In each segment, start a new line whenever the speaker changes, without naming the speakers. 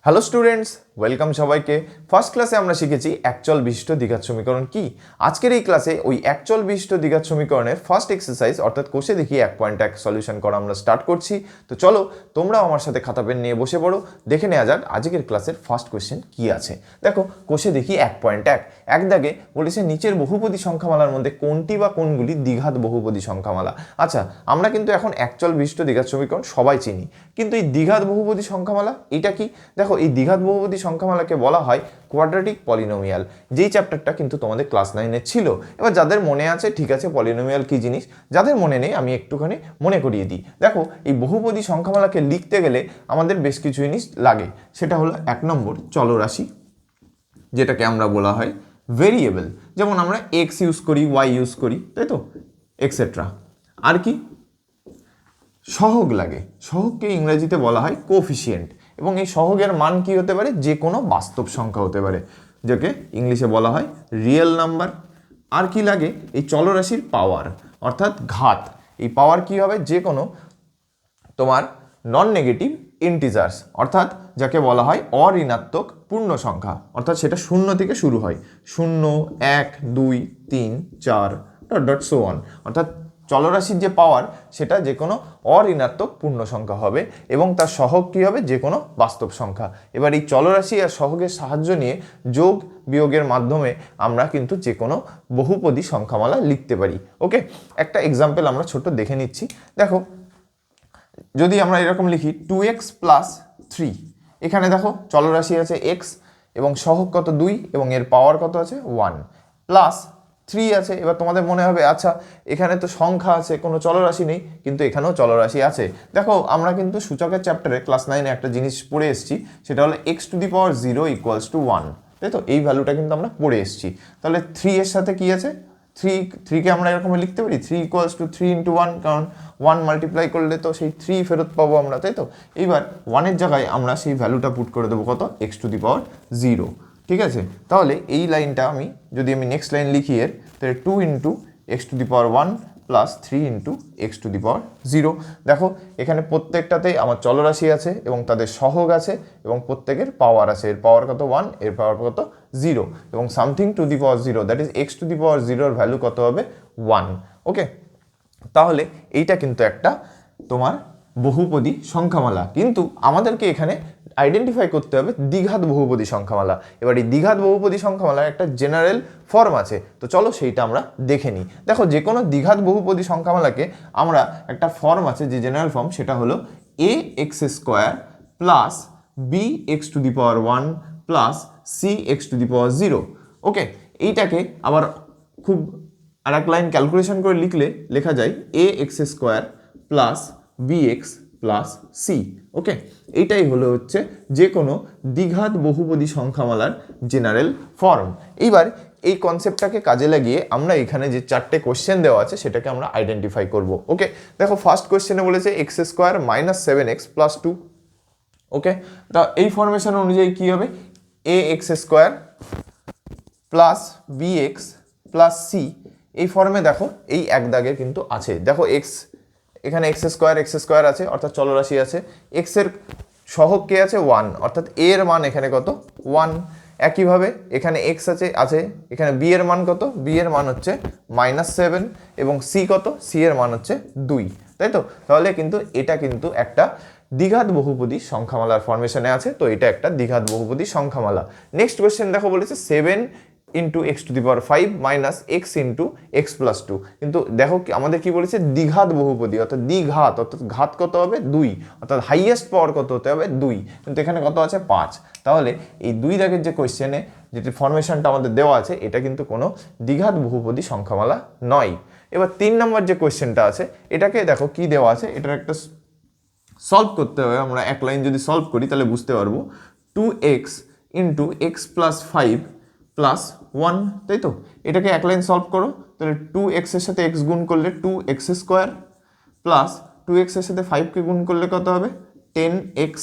Hello students, welcome সবাইকে। First ক্লাসে আমরা শিখেছি একচল বিশিষ্ট দ্বিঘাত সমীকরণ কি। আজকের এই ক্লাসে ওই একচল বিশিষ্ট দ্বিঘাত সমীকরণের ফার্স্ট এক্সারসাইজ অর্থাৎ কোষে দেখি 1.1 সলিউশন করা আমরা স্টার্ট করছি। তো চলো তোমরাও আমার সাথে খাতা পেন নিয়ে বসে পড়ো, দেখে নেওয়া যাক আজকের ক্লাসের ফার্স্ট কোশ্চেন কি আছে। দেখো কোষে দেখি 1.1 এক দাগে বলেছে নিচের বহুপদী সংখ্যামালার মধ্যে কোনটি বা কোনগুলি দ্বিঘাত বহুপদী সংখ্যামালা। আচ্ছা, আমরা কিন্তু এখন একচল বিশিষ্ট দ্বিঘাত সমীকরণ সবাই চিনি, কিন্তু এই দ্বিঘাত বহুপদী সংখ্যামালা এটা কি? দেখো এই দ্বিঘাত বহুপদী সংখ্যামালাকে বলা হয় কোয়াড্রেটিক পলিনোমিয়াল, যেই চ্যাপ্টারটা কিন্তু তোমাদের ক্লাস 9-এ ছিল। এবার যাদের মনে আছে ঠিক আছে পলিনোমিয়াল কি জিনিস, যাদের মনে নেই আমি একটুখানি মনে করিয়ে দিই। দেখো এই বহুপদী সংখ্যামালাকে লিখতে গেলে আমাদের বেশ কিছু জিনিস লাগে। সেটা হলো 1 নম্বর চলরাশি, যেটাকে আমরা বলা হয় ভেরিয়েবল, যেমন আমরা এক্স ইউজ করি, ওয়াই ইউজ করি, তাই তো, এক্সেট্রা। আর কি সহগ লাগে, সহগকে ইংরেজিতে বলা হয় কোফিসিয়েন্ট, এবং এই সহগের মান কি হতে পারে? যে কোনো বাস্তব সংখ্যা হতে পারে, যাকে ইংলিশে বলা হয় রিয়েল নাম্বার। আর কি লাগে? এই চলরাশির পাওয়ার অর্থাৎ ঘাত। এই পাওয়ার কি হবে? যে কোনো তোমার নন নেগেটিভ ইন্টিজার্স, অর্থাৎ যাকে বলা হয় অঋণাত্মক পূর্ণ সংখ্যা, অর্থাৎ সেটা 0 থেকে শুরু হয়, 0, 1, 2, 3, 4 ডট সো অন। অর্থাৎ চলরাশির যে পাওয়ার সেটা যে কোনো অঋণাত্মক পূর্ণ সংখ্যা হবে, এবং তার সহগ কী হবে? যে কোনো বাস্তব সংখ্যা। এবার এই চলরাশি আর সহগের সাহায্য নিয়ে যোগ বিয়োগের মাধ্যমে আমরা কিন্তু যে কোনো বহুপদী সংখ্যামালা লিখতে পারি। ওকে, একটা এক্সাম্পল আমরা ছোট দেখে নিচ্ছি। দেখো যদি আমরা এরকম লিখি 2x + 3, এখানে দেখো চলরাশি আছে x এবং সহগ কত 2 এবং এর পাওয়ার কত আছে 1 প্লাস 3 আছে। এবার তোমাদের মনে হবে আচ্ছা এখানে তো সংখ্যা আছে, কোনো চলরাশি নেই, কিন্তু এখানেও চলরাশি আছে। দেখো আমরা কিন্তু সূচকের চ্যাপ্টারে ক্লাস 9-এ একটা জিনিস পড়ে এসেছি, সেটা হলো x⁴ 1, তাই তো, এই ভ্যালুটা কিন্তু আমরা পড়ে এসেছি। তাহলে 3 এর সাথে কি আছে? 3কে আমরা এরকম লিখতে পারি 3 = 3 × 1, কারণ 1 মাল্টিপ্লাই করলে তো সেই 3 ফেরত পাবো আমরা, তাই তো। এইবার 1-এর জায়গায় আমরা সেই ভ্যালুটা পুট করে দেবো কত? x⁴, ঠিক আছে। তাহলে এই লাইনটা যদি আমি নেক্সট লাইন লিখি এর, তাহলে 2 × x⁴ প্লাস 3 × x⁴। দেখো এখানে প্রত্যেকটাতেই আমার চলরাশি আছে এবং তাদের সহগ আছে এবং প্রত্যেকের পাওয়ার আছে। এর পাওয়ার কত 1, এর পাওয়ার কত 0, এবং something to the power 0, that is x⁴ এর ভ্যালু কত হবে 1। ওকে, তাহলে এইটা কিন্তু একটা তোমার বহুপদী সংখ্যামালা, কিন্তু আমাদেরকে এখানে আইডেন্টিফাই করতে হবে দ্বিঘাত বহুপদী সংখ্যামালা। এবার এই দ্বিঘাত বহুপদী সংখ্যামালার একটা জেনারেল ফর্ম আছে, তো চলো সেইটা আমরা দেখে নিই। দেখো যে কোনো দ্বিঘাত বহুপদী সংখ্যামালাকে আমরা একটা ফর্ম আছে, যে জেনারেল ফর্ম, সেটা হলো ax² plus bx⁴ plus cx⁴। ওকে, এইটাকে আবার খুব আর এক লাইন ক্যালকুলেশন করে লিখলে লেখা যায় ax² plus bx plus c। ওকে, এইটাই হচ্ছে যে কোনো দ্বিঘাত বহুপদী সংখ্যামালার জেনারেল ফর্ম। এইবার এই কনসেপ্টটাকে কাজে লাগিয়ে আমরা এখানে যে 4টে কোশ্চেন দেওয়া আছে সেটাকে আমরা আইডেন্টিফাই করব। ওকে, দেখো ফার্স্ট কোশ্চেনে বলেছে x² - 7x + 2। ওকে, তা এই ফরমেশন অনুযায়ী কি হবে? ax² plus bx plus c, এই ফর্মে দেখো এই এক দাগের কিন্তু আছে। দেখো এখানে x² আছে, অর্থাৎ চলরাশি আছে, x এর সহগ কে আছে 1, অর্থাৎ a এর মান এখানে কত 1। একইভাবে এখানে x আছে, এখানে b এর মান কত? b এর মান হচ্ছে -7, এবং c কত? c এর মান হচ্ছে 2, তাই তো। তাহলে কিন্তু এটা কিন্তু একটা দ্বিঘাত বহুপদী সংখ্যামালার ফরমেশনে আছে, তো এটা একটা দ্বিঘাত বহুপদী সংখ্যামালা। নেক্সট কোশ্চেন দেখো বলেছে 7 × x⁵ - x × x + 2, কিন্তু দেখো আমাদের কি বলেছে? দ্বিঘাত বহুপদী, অর্থাৎ দ্বিঘাত, অর্থাৎ ঘাত কত হবে 2, অর্থাৎ হাইয়েস্ট পাওয়ার কত হতে হবে 2, কিন্তু এখানে কত আছে 5। তাহলে এই 2 দাগের যে কোশ্চেনে যেটি ফরমেশনটা আমাদের দেওয়া আছে, এটা কিন্তু কোনো দ্বিঘাত বহুপদী সংখ্যামালা নয়। এবার 3 নম্বর যে কোশ্চেনটা আছে, এটাকে দেখো কি দেওয়া আছে, এটার একটা সলভ করতে হবে। আমরা এক লাইন যদি সলভ করি তাহলে বুঝতে পারবো। 2x × x + 5 প্লাস 1, তাই তো। এটাকে এক লাইন সলভ করো, তাহলে 2x এর সাথে x গুণ করলে 2x² প্লাস 2x এর সাথে 5কে গুণ করলে কত হবে 10x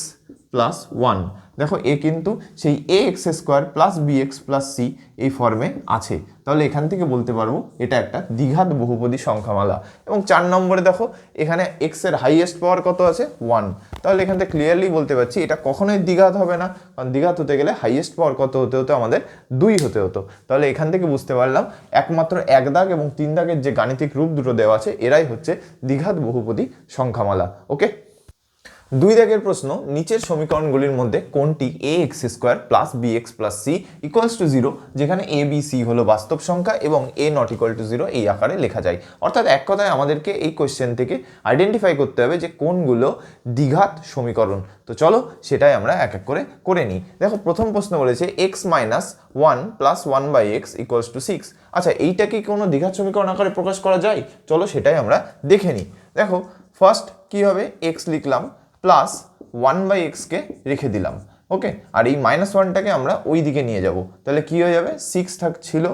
+ 1 দেখো এ কিন্তু সেই a x square plus b x plus c এই ফর্মে আছে, তাহলে এখান থেকে বলতে পারবো এটা একটা দ্বিঘাত বহুপদী সংখ্যামালা। এবং 4 নম্বরে দেখো এখানে এক্স এর হাইয়েস্ট পাওয়ার কত আছে 1, তাহলে এখান থেকে ক্লিয়ারলি বলতে পারছি এটা কখনোই দ্বিঘাত হবে না, কারণ দ্বিঘাত হতে গেলে হাইয়েস্ট পাওয়ার কত হতে হতো আমাদের 2 হতে হতো। তাহলে এখান থেকে বুঝতে পারলাম একমাত্র 1 দাগ এবং 3 দাগের যে গাণিতিক রূপ দুটো দেওয়া আছে এরাই হচ্ছে দ্বিঘাত বহুপদী সংখ্যামালা। ওকে, 2 দাগের প্রশ্ন, নিচের সমীকরণগুলির মধ্যে কোনটি a x square plus b x plus c equals to 0, যেখানে এ বি সি হলো বাস্তব সংখ্যা এবং এ নট ইকুয়াল টু 0 এই আকারে লেখা যায়। অর্থাৎ এক কথায় আমাদেরকে এই কোশ্চেন থেকে আইডেন্টিফাই করতে হবে যে কোনগুলো দ্বিঘাত সমীকরণ। তো চলো সেটাই আমরা এক এক করে করে নিই। দেখো প্রথম প্রশ্ন বলেছে x minus 1 plus 1 by x equals to 6। আচ্ছা, এইটা কি কোনো দ্বিঘাত সমীকরণ আকারে প্রকাশ করা যায়? চলো সেটাই আমরা দেখে নিই। দেখো ফার্স্ট কি হবে, এক্স লিখলাম প্লাস 1 বাই এক্সকে রেখে দিলাম। ওকে, আর এই -1টাকে আমরা ওই দিকে নিয়ে যাব, তাহলে কি হয়ে যাবে 6 ছিল,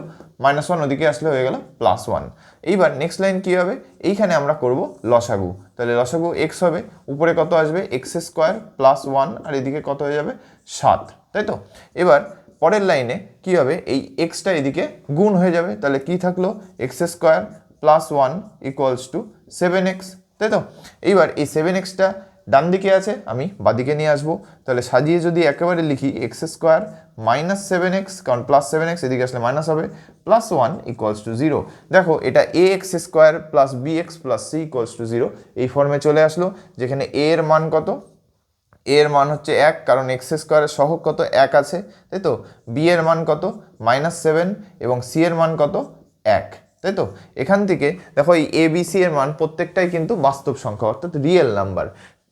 -1 ওদিকে আসলে হয়ে গেল +1। এইবার নেক্সট লাইন কি হবে, এইখানে আমরা করব লসাগু, তাহলে লসাগু এক্স হবে, উপরে কত আসবে এক্স স্কোয়ার প্লাস 1 আর এদিকে কত হয়ে যাবে 7, তাই তো। এবার পরের লাইনে কি হবে, এই এক্সটা এদিকে গুণ হয়ে যাবে, তাহলে কি থাকলো x square plus 1 equals to 7x, তাই তো। এইবার এই 7xটা ডান দিকে আছে, আমি বাদিকে নিয়ে আসবো, তাহলে সাজিয়ে যদি একেবারে লিখি এক্স স্কোয়ার মাইনাস 7x, কারণ প্লাস 7x এদিকে আসলে মাইনাস হবে, প্লাস 1 ইকুয়ালস টু 0। দেখো এটা a x square plus b x plus c equals to 0 এই ফর্মে চলে আসলো, যেখানে এ এর মান কত, এ এর মান হচ্ছে 1, কারণ এক্স স্কোয়ারের সহগ কত 1 আছে, তাই তো। বি এর মান কত -7 এবং সি এর মান কত 1, তাই তো। এখান থেকে দেখো এই এ বি সি এর মান প্রত্যেকটাই কিন্তু বাস্তব সংখ্যা অর্থাৎ রিয়েল নাম্বার,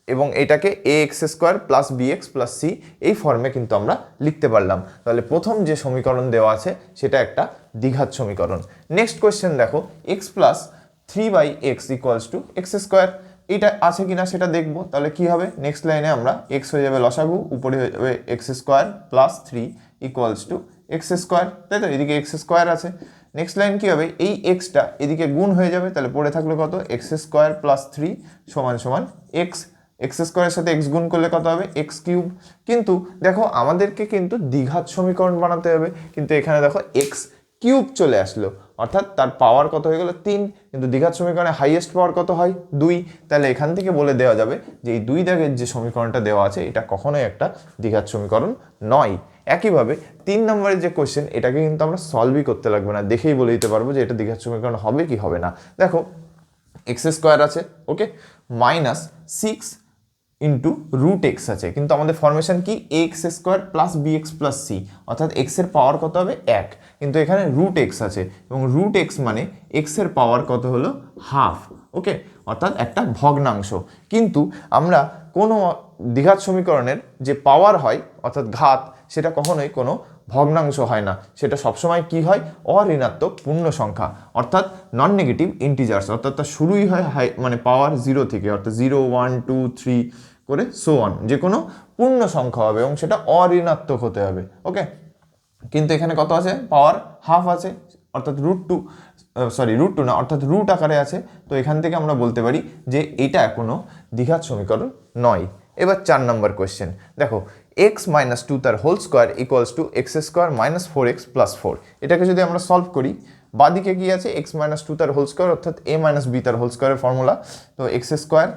এবং এটাকে a x square plus b x plus c এই ফর্মে কিন্তু আমরা লিখতে পারলাম। তাহলে প্রথম যে সমীকরণ দেওয়া আছে সেটা একটা দ্বিঘাত সমীকরণ। নেক্সট কোয়েশ্চেন দেখো, x plus 3 by x equals to x square, এটা আছে কিনা সেটা দেখবো। তাহলে কি হবে, নেক্সট লাইনে আমরা এক্স হয়ে যাবে লসাগু, উপরে হয়ে যাবে x square plus 3 equals to x square, তাই তো, এদিকে এক্স স্কোয়ার আছে। নেক্সট লাইন কি হবে, এই এক্সটা এদিকে গুণ হয়ে যাবে, তাহলে পড়ে থাকলো কত এক্স স্কোয়ার প্লাস 3 সমান সমান এক্স, এক্স স্কোয়ারের সাথে এক্স গুণ করলে কত হবে এক্স কিউব। কিন্তু দেখো আমাদেরকে কিন্তু দ্বিঘাত সমীকরণ বানাতে হবে, কিন্তু এখানে দেখো এক্স কিউব চলে আসলো, অর্থাৎ তার পাওয়ার কত হয়ে গেল 3, কিন্তু দ্বিঘাত সমীকরণে হাইয়েস্ট পাওয়ার কত হয় 2, তাহলে এখান থেকে বলে দেওয়া যাবে যে এই 2 দাগের যে সমীকরণটা দেওয়া আছে এটা কখনোই একটা দ্বিঘাত সমীকরণ নয়। একইভাবে 3 নম্বরের যে কোশ্চেন, এটাকে কিন্তু আমরা সলভই করতে লাগবে না, দেখেই বলে দিতে পারবো যে এটা দ্বিঘাত সমীকরণ হবে কি হবে না। দেখো এক্স স্কোয়ার আছে, ওকে, -6 ইন্টু রুট এক্স আছে, কিন্তু আমাদের ফরমেশন কি x square plus b x plus c, অর্থাৎ এক্স এর পাওয়ার কত হবে 1, কিন্তু এখানে রুট এক্স আছে এবং রুট এক্স মানে এক্স এর পাওয়ার কত হলো হাফ, ওকে, অর্থাৎ একটা ভগ্নাংশ। কিন্তু আমরা কোনো দ্বিঘাত সমীকরণের যে পাওয়ার হয় অর্থাৎ ঘাত, সেটা কখনোই কোনো ভগ্নাংশ হয় না, সেটা সবসময় কি হয় অঋণাত্মক পূর্ণ সংখ্যা, অর্থাৎ নন নেগেটিভ ইন্টিজার্স, অর্থাৎ তার শুরুই হয় মানে পাওয়ার 0 থেকে, অর্থাৎ 0 1 2 3 করে সো অন, যে কোনো পূর্ণ সংখ্যা হবে এবং সেটা অঋণাত্মক হতে হবে, ওকে। কিন্তু এখানে কত আছে, পাওয়ার হাফ আছে, অর্থাৎ রুট টু না, অর্থাৎ রুট আকারে আছে। তো এখান থেকে আমরা বলতে পারি যে এটা কোনো দ্বিঘাত সমীকরণ নয়। এবার 4 নম্বর কোয়েশ্চেন দেখো, এক্স মাইনাস 2 তার whole square equals to x square minus 4x plus 4, এটাকে যদি আমরা সলভ করি, বাদিকে কি আছে এক্স মাইনাস 2 তার হোল স্কোয়ার অর্থাৎ এ মাইনাস বি তার হোল স্কোয়ারের ফর্মুলা, তো x square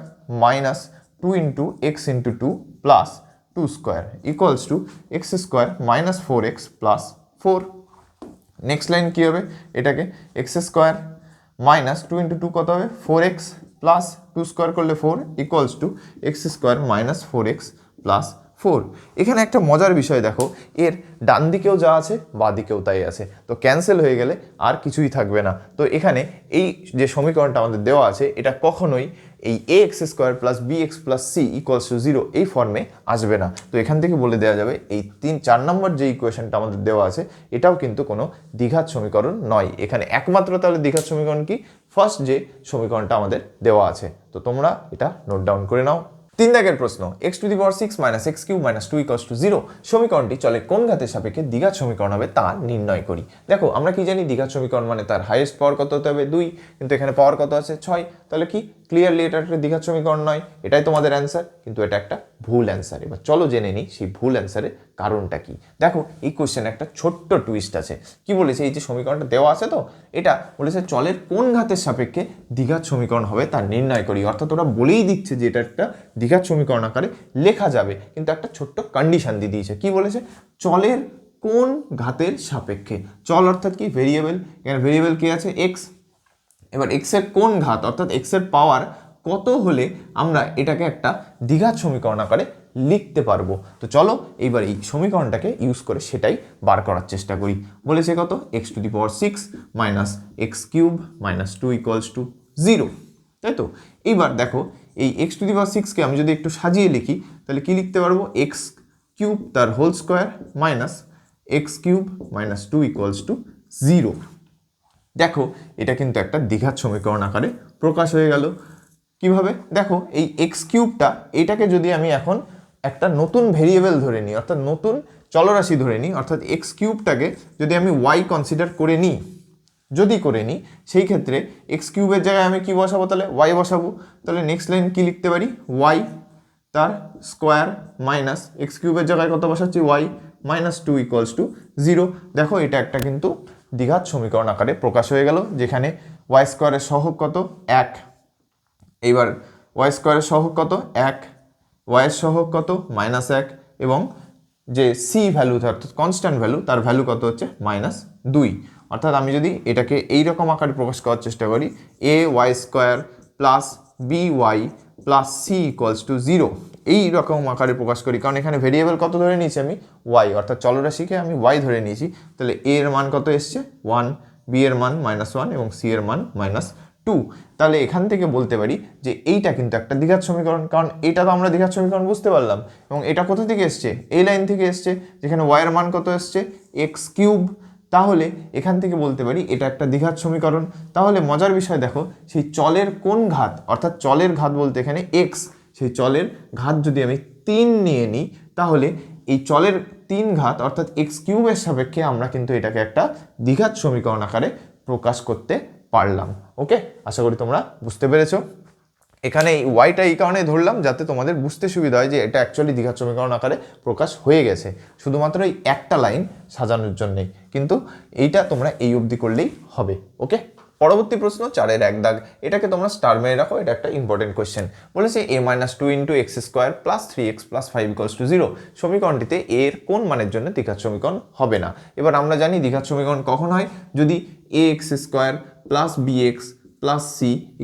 minus 2 into x into 2 plus 2 square equals to x square minus 4x plus 4। Next line কী হবে, এটাকে এক্স স্কোয়ার মাইনাস 2 ইন্টু 2 কত হবে 4x প্লাস 2 স্কোয়ার করলে 4 equals to x square minus 4x plus 4। এখানে একটা মজার বিষয় দেখো, এর ডান দিকেও যা আছে বাঁ দিকেও তাই আছে, তো ক্যান্সেল হয়ে গেলে আর কিছুই থাকবে না। তো এখানে এই যে সমীকরণটা আমাদের দেওয়া আছে এটা কখনোই এই a x square plus b x plus c equals to 0 এই ফর্মে আসবে না। তো এখান থেকে বলে দেওয়া যাবে এই 4 নম্বর যে ইকুয়েশনটা আমাদের দেওয়া আছে এটাও কিন্তু কোনো দ্বিঘাত সমীকরণ নয়। এখানে একমাত্র তাহলে দ্বিঘাত সমীকরণ কি, ফার্স্ট যে সমীকরণটা আমাদের দেওয়া আছে। তো তোমরা এটা নোট ডাউন করে নাও। 3 দাগের প্রশ্ন, x⁻6 - x³ - 2 = 0 সমীকরণটি চলে কোন ঘাতের সাপেক্ষে দ্বিঘাত সমীকরণ হবে তা নির্ণয় করি। দেখো আমরা কি জানি দ্বিঘাত সমীকরণ মানে তার হাইয়েস্ট পাওয়ার কত হতে হবে 2, কিন্তু এখানে পাওয়ার কত আছে 6, তাহলে কি ক্লিয়ারলি এটা একটা দ্বিঘাত সমীকরণ নয়, এটাই তোমাদের অ্যান্সার, কিন্তু এটা একটা ভুল অ্যান্সার। এবার চলো জেনে নিই সেই ভুল অ্যান্সারের কারণটা কি। দেখো এই কোশ্চেনে একটা ছোট্ট টুইস্ট আছে। কি বলেছে, এই যে সমীকরণটা দেওয়া আছে তো, এটা বলেছে চলের কোন ঘাতের সাপেক্ষে দ্বিঘাত সমীকরণ হবে তা নির্ণয় করি। অর্থাৎ ওরা বলেই দিচ্ছে যে এটা একটা দ্বিঘাত সমীকরণ আকারে লেখা যাবে, কিন্তু একটা ছোট্ট কন্ডিশন দিয়ে দিয়েছে। কি বলেছে, চলের কোন ঘাতের সাপেক্ষে। চল অর্থাৎ কি, ভেরিয়েবল, এখানে ভেরিয়েবল কি আছে, এক্স। এবার এক্সের কোন ঘাত অর্থাৎ এক্সের পাওয়ার কত হলে আমরা এটাকে একটা দ্বিঘাত সমীকরণ আকারে লিখতে পারবো। তো চলো এইবার এই সমীকরণটাকে ইউজ করে সেটাই বার করার চেষ্টা করি। বলেছে কত, x to the power 6 minus x cube minus 2 equals to 0, তাই তো। এইবার দেখো এই এক্স টু দি পাওয়ার 6কে আমি যদি একটু সাজিয়ে লিখি তাহলে কি লিখতে পারবো, এক্স কিউব তার whole square minus x cube minus 2 equals to 0। দেখো এটা কিন্তু একটা দ্বিঘাত সমীকরণ আকারে প্রকাশ হয়ে গেল। কিভাবে, দেখো এই এক্স কিউবটা, এটাকে যদি আমি এখন একটা নতুন ভেরিয়েবল ধরে নিই, অর্থাৎ নতুন চলরাশি ধরে নিই, অর্থাৎ এক্স কিউবটাকে যদি আমি ওয়াই কনসিডার করে নিই, সেই ক্ষেত্রে এক্স কিউবের জায়গায় আমি কি বসাবো, তাহলে ওয়াই বসাবো। তাহলে নেক্সট লাইন কি লিখতে পারি, ওয়াই তার স্কোয়ার মাইনাস এক্স কিউবের জায়গায় কত বসাচ্ছি, ওয়াই মাইনাস 2 ইকুয়ালস টু 0। দেখো এটা একটা কিন্তু দ্বিঘাত সমীকরণ আকারে প্রকাশ হয়ে গেল, যেখানে ওয়াই স্কোয়ারের সহগ কত, 1। এইবার ওয়াই স্কোয়ারের সহগ কত, 1, ওয়াইয়ের সহগ কত, -1, এবং যে সি ভ্যালু অর্থাৎ কনস্ট্যান্ট ভ্যালু, তার ভ্যালু কত হচ্ছে -2। অর্থাৎ আমি যদি এটাকে এইরকম আকারে প্রকাশ করার চেষ্টা করি, a y square plus b y plus c equals to 0, এই রকম আকারে প্রকাশ করি, কারণ এখানে ভেরিয়েবল কত ধরে নিয়েছি আমি, ওয়াই, অর্থাৎ চলরাশিকে আমি ওয়াই ধরে নিয়েছি। তাহলে এ এর মান কত এসছে, 1, বি এর মান -1 এবং সি এর মান -2। তাহলে এখান থেকে বলতে পারি যে এইটা কিন্তু একটা দ্বিঘাত সমীকরণ, কারণ এটা তো আমরা দ্বিঘাত সমীকরণ বুঝতে পারলাম। এবং এটা কোথা থেকে এসছে, এই লাইন থেকে এসছে, যেখানে ওয়াইয়ের মান কত এসছে, এক্স কিউব। তাহলে এখান থেকে বলতে পারি এটা একটা দ্বিঘাত সমীকরণ। তাহলে মজার বিষয় দেখো, সেই চলের কোন ঘাত, অর্থাৎ চলের ঘাত বলতে এখানে এক্স, সেই চলের ঘাত যদি আমি 3 নিয়ে নিই, তাহলে এই চলের 3 ঘাত অর্থাৎ এক্স কিউবের সাপেক্ষে আমরা কিন্তু এটাকে একটা দ্বিঘাত সমীকরণ আকারে প্রকাশ করতে পারলাম। ওকে, আশা করি তোমরা বুঝতে পেরেছো। এখানে এই ওয়াইটা এই কারণে ধরলাম যাতে তোমাদের বুঝতে সুবিধা হয় যে এটা অ্যাকচুয়ালি দ্বিঘাত সমীকরণ আকারে প্রকাশ হয়ে গেছে, শুধুমাত্র এই একটা লাইন সাজানোর জন্যেই। কিন্তু এইটা তোমরা এই অবধি করলেই হবে। ওকে, পরবর্তী প্রশ্ন 4-এর 1 দাগ, এটাকে তোমরা স্টার মেরে রাখো, এটা একটা ইম্পর্টেন্ট কোয়েশ্চেন। বলেছে a - 2 × x² + 3x + 5 = 0 সমীকরণটিতে a এর কোন মানের জন্য দ্বিঘাত সমীকরণ হবে না। এবার আমরা জানি দ্বিঘাত সমীকরণ কখন হয়, যদি ax² + bx + c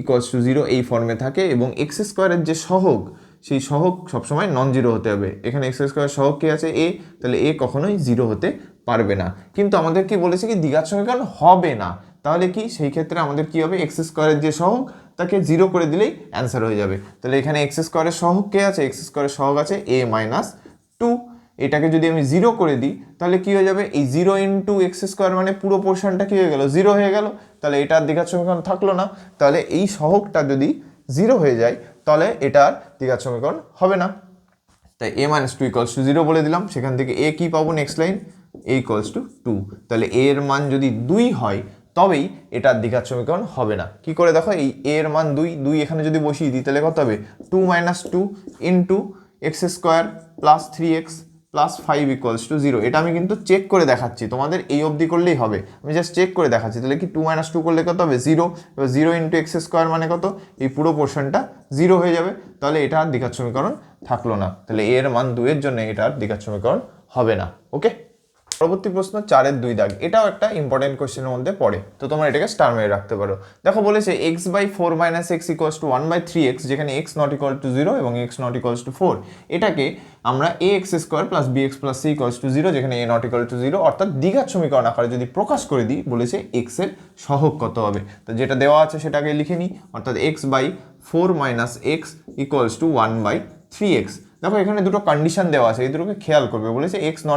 = 0 এই ফর্মে থাকে এবং x² এর যে সহগ, সেই সহগ সবসময় নন জিরো হতে হবে। এখানে x² এর সহগ কি আছে, a, তাহলে a কখনোই 0 হতে পারবে না। কিন্তু আমাদের কি বলেছে কি দ্বিঘাত সমীকরণ হবে না, তাহলে কি সেই ক্ষেত্রে আমাদের কি হবে, x² এর যে সহগ তাকে 0 করে দিলেই অ্যান্সার হয়ে যাবে। তাহলে এখানে x² এর সহগ কে আছে, x² এর সহগ আছে a - 2। এটাকে যদি আমি 0 করে দিই তাহলে কি হয়ে যাবে, এই 0 × x² মানে পুরো পোর্শনটা কি হয়ে গেল, 0 হয়ে গেল। তাহলে এটার দ্বিঘাত সমীকরণ থাকলো না। তাহলে এই সহগটা যদি 0 হয়ে যায় তাহলে এটার দ্বিঘাত সমীকরণ হবে না। তাই a - 2 = 0 বলে দিলাম। সেখান থেকে a কি পাবো, নেক্সট লাইন, a = 2। তাহলে a এর মান যদি 2 হয় তবেই এটার দ্বিঘাত সমীকরণ হবে না। কি করে দেখো, এই a এর মান 2 এখানে যদি বসিয়ে দিই তাহলে কত হবে, 2 - 2 × x² + 3x + 5 = 0। এটা আমি কিন্তু চেক করে দেখাচ্ছি, তোমাদের এই অবধি করলেই হবে, আমি জাস্ট চেক করে দেখাচ্ছি। তাহলে কি 2 - 2 করলে কত হবে, 0। এবার 0 × x² মানে কত, এই পুরো পোর্শনটা 0 হয়ে যাবে। তাহলে এটা আর দ্বিঘাত সমীকরণ থাকলো না। তাহলে a এর মান 2 এর জন্য এটার দ্বিঘাত সমীকরণ হবে না। ওকে, পরবর্তী প্রশ্ন 4-এর 2 দাগ, এটাও একটা ইম্পর্টেন্ট কোশ্চেনের মধ্যে পড়ে, তো তোমরা এটাকে স্টার মেরে রাখতে পারো। দেখো বলেছে x/4 - x = 1/3x, যেখানে x ≠ 0 এবং x ≠ 4, এটাকে আমরা ax² + bx + c = 0, যেখানে a ≠ 0 অর্থাৎ দ্বিঘাত সমীকরণ আকারে যদি প্রকাশ করে দিই, বলেছে x এর সহগ কত হবে। তো যেটা দেওয়া আছে সেটাকে লিখে নিই, অর্থাৎ x/4 - x = 1/3x। দেখো এখানে দুটো কন্ডিশন দেওয়া আছে, এই দুটোকে খেয়াল করবে। বলেছে x ≠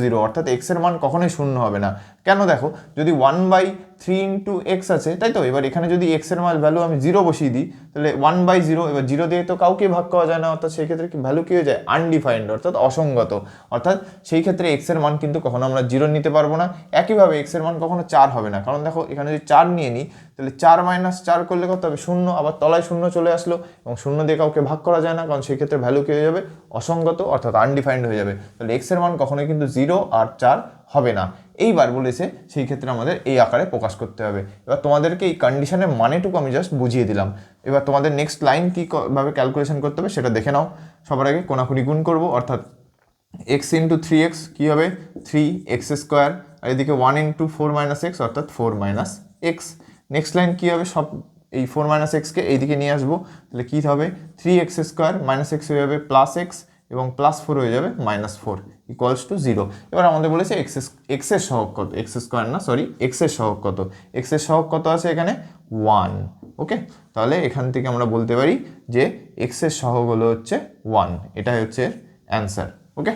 0 অর্থাৎ x এর মান কখনোই শূন্য হবে না। কেন, দেখো যদি 1/3 3 ইন্টু এক্স আছে, তাই তো। এবার এখানে যদি এক্স এর ভ্যালু আমি 0 বসিয়ে দিই, তাহলে 1/0, এবার 0 দিয়ে তো কাউকে ভাগ করা যায় না, অর্থাৎ সেই ক্ষেত্রে কি ভ্যালু কী হয়ে যায়, আনডিফাইন্ড, অর্থাৎ অসংগত। অর্থাৎ সেই ক্ষেত্রে এক্স এর মান কিন্তু কখনো আমরা 0 নিতে পারবো না। একইভাবে এক্স এর মান কখনো 4 হবে না, কারণ দেখো এখানে যদি 4 নিয়ে নিই, তাহলে 4 - 4 করলে কত হবে, 0, আবার তলায় 0 চলে আসলো, এবং 0 দিয়ে কাউকে ভাগ করা যায় না, কারণ সেই ক্ষেত্রে ভ্যালু কী হয়ে যাবে, অসংগত, অর্থাৎ আনডিফাইন্ড হয়ে যাবে। তাহলে এক্স এর মান কখনোই কিন্তু 0 আর 4 হবে না। এইবার বলেছে সেই ক্ষেত্রে আমাদের এই আকারে প্রকাশ করতে হবে। এবার তোমাদেরকে এই কন্ডিশনের মানেটুকু আমি জাস্ট বুঝিয়ে দিলাম। এবার তোমাদের নেক্সট লাইন কীভাবে ক্যালকুলেশন করতে হবে সেটা দেখে নাও। সবার আগে কোনাকুনি গুণ করবো, অর্থাৎ x ইন্টু 3x কী হবে, 3x², আর এদিকে 1 ইন্টু 4 - x, অর্থাৎ 4 - x। নেক্সট লাইন কী হবে, সব এই 4 - x কে এইদিকে নিয়ে আসবো, তাহলে কী হবে, 3x² - x হয়ে যাবে +x, এবং +4 হয়ে যাবে -4 = 0। এবার আমাদের বলেছে x এর সহগ কত, x² না, সরি, x এর সহগ কত, x এর সহগ কত আছে এখানে, 1। ওকে, তাহলে এখান থেকে আমরা বলতে পারি যে x এর সহগ হলো হচ্ছে 1, এটাই হচ্ছে অ্যান্সার। ওকে,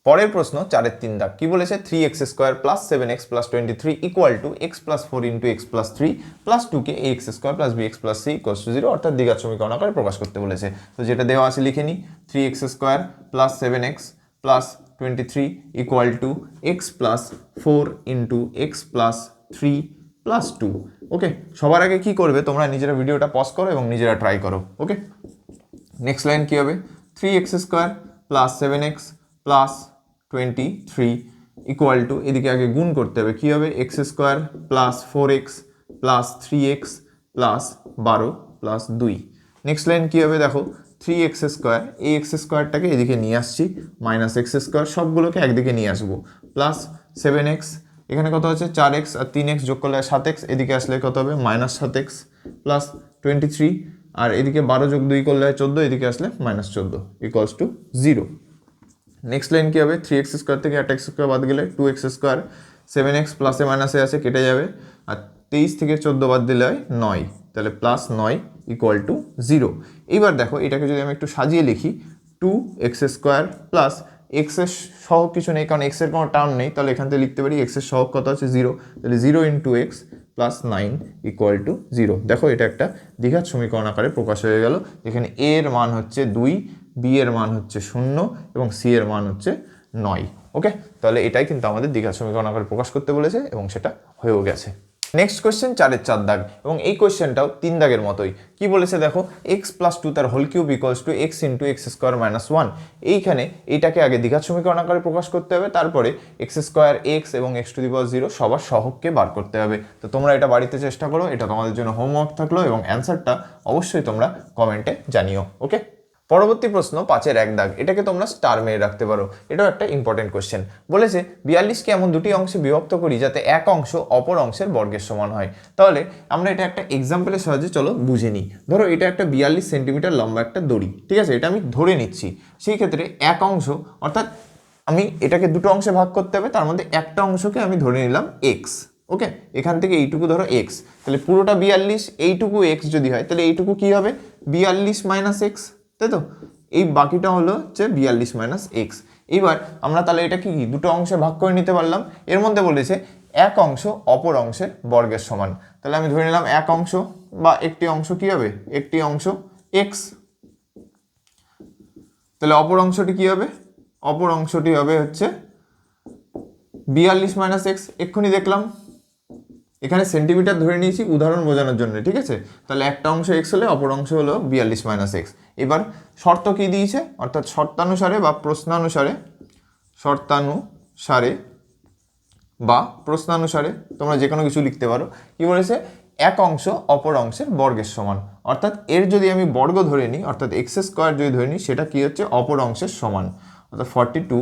পরের প্রশ্ন 4-এর 3 দাগ কি বলেছে, 3x² + 7x + 23 = x + 4 × x + 3 + 2 কে ax² + bx + c = 0, অর্থাৎ দ্বিঘাত সমীকরণ আকারে প্রকাশ করতে বলেছে। তো যেটা দেওয়া আছে লিখে নিই, 3x² + 7x + 23 = x + 4 × x + 3 + 2। ওকে, সবার আগে কি করবে, তোমরা নিজেরা ভিডিওটা পজ করো এবং নিজেরা ট্রাই করো। ওকে, নেক্সট লাইন কী হবে, 3x² + 7x + 23 = এদিকে আগে গুণ করতে হবে, কী হবে, x² + 4x + 3x + 12 + 2। Next line কী হবে, দেখো 3x², এই x²টাকে এদিকে নিয়ে আসছি, -x², সবগুলোকে একদিকে নিয়ে আসবো, প্লাস 7x, এখানে কত আছে 4x, আর 3x যোগ করলে 7x, এদিকে আসলে কত হবে, -7x প্লাস 23, আর এদিকে 12 যোগ 2 করলে 14, এদিকে আসলে -14 = 0। নেক্সট লাইন কী হবে, 3x² থেকে একটা x² বাদ গেলে 2x², 7x প্লাসে মাইনাসে আছে কেটে যাবে, আর 23 থেকে 14 বাদ দিলে হয় 9, তাহলে +9 = 0। এইবার দেখো এটাকে যদি আমি একটু সাজিয়ে লিখি, 2x² প্লাস x এর সহগ কিছু নেই, কারণ x এর কোনো টার্ম নেই, তাহলে এখান থেকে লিখতে পারি x এর সহগ কত আছে, 0, তাহলে 0 × x + 9 = 0। দেখো এটা একটা দ্বিঘাত সমীকরণ আকারে প্রকাশ হয়ে গেল, যেখানে a এর মান হচ্ছে 2, b এর মান হচ্ছে 0, এবং c এর মান হচ্ছে 9। ওকে, তাহলে এটাই কিন্তু আমাদের দ্বিঘাত সমীকরণ আকারে প্রকাশ করতে বলেছে, এবং সেটা হয়েও গেছে। নেক্সট কোয়েশ্চেন 4-এর 4 দাগ, এবং এই কোয়েশ্চেনটাও 3 দাগের মতোই। কি বলেছে দেখো, x + 2 তার হোল কিউব = x × x² - 1। এইখানে এইটাকে আগে দ্বিঘাত সমীকরণ আকারে প্রকাশ করতে হবে, তারপরে x², x এবং x⁴ সবার সহগকে বার করতে হবে। তো তোমরা এটা বাড়িতে চেষ্টা করো, এটা তোমাদের জন্য হোমওয়ার্ক থাকলো, এবং অ্যান্সারটা অবশ্যই তোমরা কমেন্টে জানিও। ওকে, পরবর্তী প্রশ্ন 5-এর 1 দাগ, এটাকে তোমরা স্টার মেরে রাখতে পারো, এটাও একটা ইম্পর্টেন্ট কোয়েশ্চেন। বলেছে 42কে এমন দুটি অংশে বিভক্ত করি যাতে এক অংশ অপর অংশের বর্গের সমান হয়। তাহলে আমরা এটা একটা এক্সাম্পলের সাহায্যে চলো বুঝে নিই। ধরো এটা একটা 42 সেন্টিমিটার লম্বা একটা দড়ি, ঠিক আছে, এটা আমি ধরে নিচ্ছি। সেই ক্ষেত্রে এক অংশ, অর্থাৎ আমি এটাকে দুটো অংশে ভাগ করতে হবে, তার মধ্যে একটা অংশকে আমি ধরে নিলাম x। ওকে, এখান থেকে এইটুকু ধরো x, তাহলে পুরোটা 42, এইটুকু x যদি হয়, তাহলে এইটুকু কি হবে, 42 - x, তাই তো। এই বাকিটা হলো হচ্ছে 42 - x। এইবার আমরা তাহলে এটা কি দুটো অংশে ভাগ করে নিতে পারলাম। এর মধ্যে বলেছে এক অংশ অপর অংশের বর্গের সমান, তাহলে আমি ধরে নিলাম এক অংশ বা একটি অংশ কি হবে, একটি অংশ x, তাহলে অপর অংশটি কি হবে, অপর অংশটি হবে হচ্ছে 42 - x। এক্ষুনি দেখলাম এখানে সেন্টিমিটার ধরে নিয়েছি উদাহরণ বোঝানোর জন্য, ঠিক আছে। তাহলে একটা অংশ x হলে অপর অংশ হলো 42 - x। এবার শর্ত কি দিয়েছে, অর্থাৎ শর্তানুসারে বা প্রশ্নানুসারে তোমরা যে কোনো কিছু লিখতে পারো। কি বলেছে, এক অংশ অপর অংশের বর্গের সমান, অর্থাৎ এর যদি আমি বর্গ ধরে নিই, অর্থাৎ x² যদি ধরে নিই, সেটা কি হচ্ছে অপর অংশের সমান, অর্থাৎ 42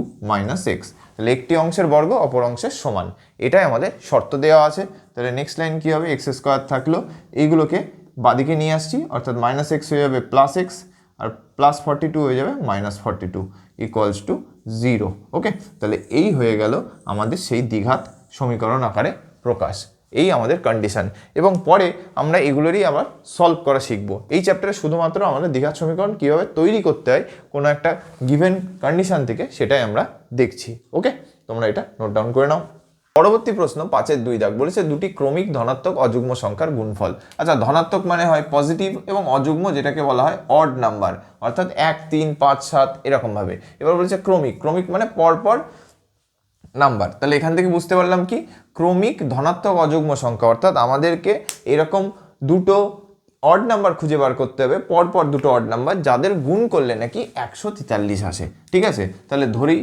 - x। তাহলে একটি অংশের বর্গ অপর অংশের সমান, এটাই আমাদের শর্ত দেওয়া আছে। তাহলে নেক্সট লাইন কি হবে, x² থাকলো, এইগুলোকে বাদিকে নিয়ে আসছি, অর্থাৎ -x হয়ে যাবে +x, আর +42 হয়ে যাবে -42 = 0। ওকে, তাহলে এই হয়ে গেল আমাদের সেই দ্বিঘাত সমীকরণ আকারে প্রকাশ, এই আমাদের কন্ডিশন। এবং পরে আমরা এগুলোরই আবার সলভ করা শিখব। এই চ্যাপ্টারে শুধুমাত্র আমাদের দ্বিঘাত সমীকরণ কীভাবে তৈরি করতে হয় কোনো একটা গিভেন কন্ডিশন থেকে, সেটাই আমরা দেখছি। ওকে, তোমরা এটা নোট ডাউন করে নাও। পরবর্তী প্রশ্ন 5-এর 2 দাগ বলেছে দুটি ক্রমিক ধনাত্মক অযুগ্ম সংখ্যার গুণফল। আচ্ছা, ধনাত্মক মানে হয় পজিটিভ এবং অযুগ্ম যেটাকে বলা হয় অড নাম্বার, অর্থাৎ 1, 3, 5, 7 এরকম ভাবে। এবার বলেছে ক্রমিক, ক্রমিক মানে পরপর নাম্বার। তাহলে এখান থেকে বুঝতে পারলাম কি ক্রমিক ধনাত্মক অযুগ্ম সংখ্যা, অর্থাৎ আমাদেরকে এরকম দুটো অড নাম্বার খুঁজে বার করতে হবে, পরপর দুটো অড নাম্বার যাদের গুণ করলে নাকি 143 আসে। ঠিক আছে, তাহলে ধরি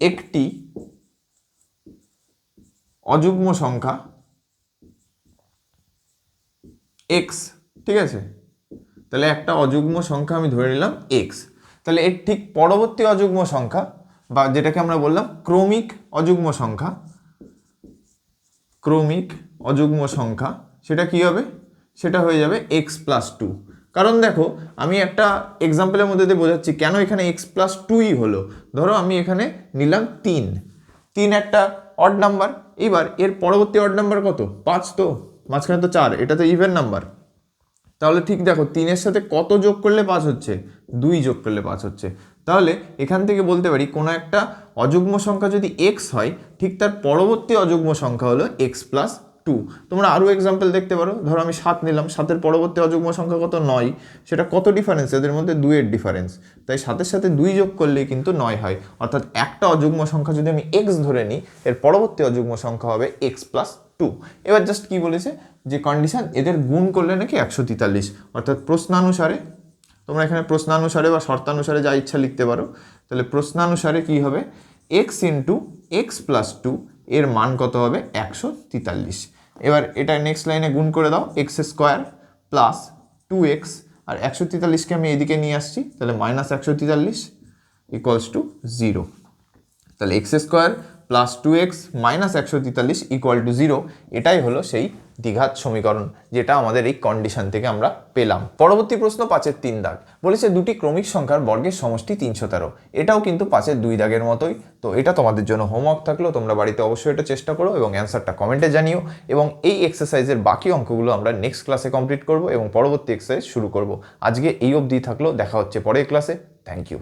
একটি অযুগ্ম সংখ্যা x, ঠিক আছে, তাহলে একটা অযুগ্ম সংখ্যা আমি ধরে নিলাম x, তাহলে এর ঠিক পরবর্তী অযুগ্ম সংখ্যা বা যেটাকে আমরা বললাম ক্রমিক অযুগ্ম সংখ্যা, ক্রমিক অযুগ্ম সংখ্যা সেটা কি হবে, সেটা হয়ে যাবে x+2। কারণ দেখো আমি একটা এক্সাম্পলের মধ্যে দিয়ে বোঝাচ্ছি কেন এখানে x+2ই হলো। ধরো আমি এখানে নিলাম 3 একটা অড নাম্বার, এবার এর পরবর্তী অড নাম্বার কত 5, তো মাঝখানে তো 4, এটা তো ইভেন নাম্বার। তাহলে ঠিক দেখো 3-এর সাথে কত যোগ করলে 5 হচ্ছে, 2 যোগ করলে 5 হচ্ছে। তাহলে এখান থেকে বলতে পারি কোনো একটা অযুগ্ম সংখ্যা যদি x হয়, ঠিক তার পরবর্তী অযুগ্ম সংখ্যা হলো x+2। তোমরা আরও এক্সাম্পল দেখতে পারো, ধরো আমি 7 নিলাম, 7-এর পরবর্তী অযুগ্ম সংখ্যা কত 9, সেটা কত ডিফারেন্স এদের মধ্যে, 2-এর ডিফারেন্স, তাই 7-এর সাথে 2 যোগ করলেই কিন্তু 9 হয়। অর্থাৎ একটা অযুগ্ম সংখ্যা যদি আমি x ধরে নিই, এর পরবর্তী অযুগ্ম সংখ্যা হবে x+2। এবার জাস্ট কি বলেছে যে কন্ডিশন এদের গুণ করলে নাকি 143, অর্থাৎ প্রশ্নানুসারে, তোমরা এখানে প্রশ্নানুসারে বা শর্তানুসারে যা ইচ্ছা লিখতে পারো। তাহলে প্রশ্নানুসারে কি হবে, x ইন্টু x+2 এর মান কত হবে 143। এবার এটা নেক্সট লাইনে গুণ করে দাও, x² প্লাস 2x, আর 143কে আমি এদিকে নিয়ে আসছি, তাহলে -143 ইকুয়ালস টু 0। তাহলে x² plus 2x minus 143 equal to 0, এটাই হলো সেই দ্বিঘাত সমীকরণ যেটা আমাদের এই কন্ডিশন থেকে আমরা পেলাম। পরবর্তী প্রশ্ন 5-এর 3 দাগ বলেছে দুটি ক্রমিক সংখ্যার বর্গের সমষ্টি 313। এটাও কিন্তু 5-এর 2 দাগের মতোই। তো এটা তোমাদের জন্য হোমওয়ার্ক থাকলো, তোমরা বাড়িতে অবশ্যই এটা চেষ্টা করো এবং অ্যান্সারটা কমেন্টে জানিও। এবং এই এক্সারসাইজের বাকি অঙ্কগুলো আমরা নেক্সট ক্লাসে কমপ্লিট করব এবং পরবর্তী এক্সারসাইজ শুরু করব। আজকে এই অবধি থাকলো, দেখা হচ্ছে পরের ক্লাসে। Thank you.